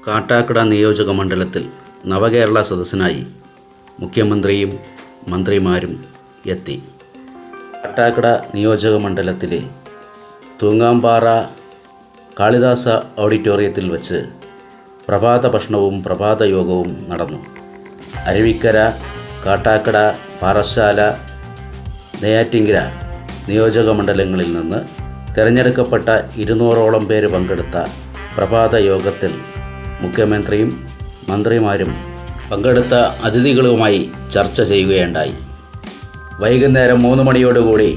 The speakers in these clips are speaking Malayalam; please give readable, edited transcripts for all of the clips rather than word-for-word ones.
കാട്ടാക്കട നിയോജക മണ്ഡലത്തിൽ നവകേരള സദസ്സിനായി മുഖ്യമന്ത്രിയും മന്ത്രിമാരും എത്തി. കാട്ടാക്കട നിയോജക മണ്ഡലത്തിലെ തൂങ്ങാംപാറ കാളിദാസ ഓഡിറ്റോറിയത്തിൽ വച്ച് പ്രഭാത ഭക്ഷണവും പ്രഭാത യോഗവും നടന്നു. അരുവിക്കര, കാട്ടാക്കട, പാറശാല, നെയ്യാറ്റിൻകര നിയോജക മണ്ഡലങ്ങളിൽ നിന്ന് തിരഞ്ഞെടുക്കപ്പെട്ട 200ഓളം പേര് പങ്കെടുത്ത പ്രഭാത യോഗത്തിൽ മുഖ്യമന്ത്രിയും മന്ത്രിമാരും പങ്കെടുത്ത അതിഥികളുമായി ചർച്ച ചെയ്യുകയുണ്ടായി. വൈകുന്നേരം 3 മണിയോടുകൂടി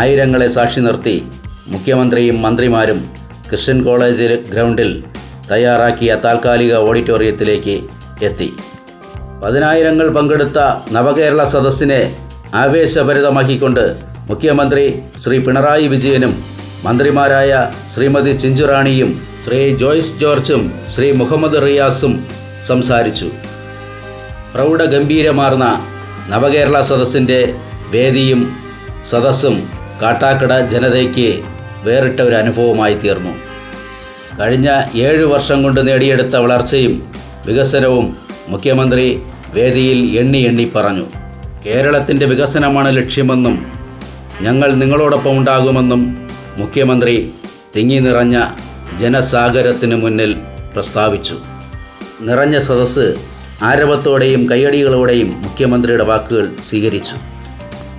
ആയിരങ്ങളെ സാക്ഷി നിർത്തി മുഖ്യമന്ത്രിയും മന്ത്രിമാരും ക്രിസ്ത്യൻ കോളേജ് ഗ്രൗണ്ടിൽ തയ്യാറാക്കിയ താൽക്കാലിക ഓഡിറ്റോറിയത്തിലേക്ക് എത്തി. 10,000 പങ്കെടുത്ത നവകേരള സദസ്സിനെ ആവേശഭരിതമാക്കിക്കൊണ്ട് മുഖ്യമന്ത്രി ശ്രീ പിണറായി വിജയനും മന്ത്രിമാരായ ശ്രീമതി ചിഞ്ചുറാണിയും ശ്രീ ജോയ്സ് ജോർജും ശ്രീ മുഹമ്മദ് റിയാസും സംസാരിച്ചു. പ്രൗഢഗംഭീരമാർന്ന നവകേരള സദസ്സിൻ്റെ വേദിയും സദസ്സും കാട്ടാക്കട ജനതയ്ക്ക് വേറിട്ട ഒരു അനുഭവമായി തീർന്നു. കഴിഞ്ഞ 7 വർഷം കൊണ്ട് നേടിയെടുത്ത വളർച്ചയും വികസനവും മുഖ്യമന്ത്രി വേദിയിൽ എണ്ണി പറഞ്ഞു. കേരളത്തിൻ്റെ വികസനമാണ് ലക്ഷ്യമെന്നും ഞങ്ങൾ നിങ്ങളോടൊപ്പം ഉണ്ടാകുമെന്നും മുഖ്യമന്ത്രി തിങ്ങി നിറഞ്ഞ ജനസാഗരത്തിനു മുന്നിൽ പ്രസ്താവിച്ചു. നിറഞ്ഞ സദസ്സ് ആരവത്തോടെയും കയ്യടികളോടെയും മുഖ്യമന്ത്രിയുടെ വാക്കുകൾ സ്വീകരിച്ചു.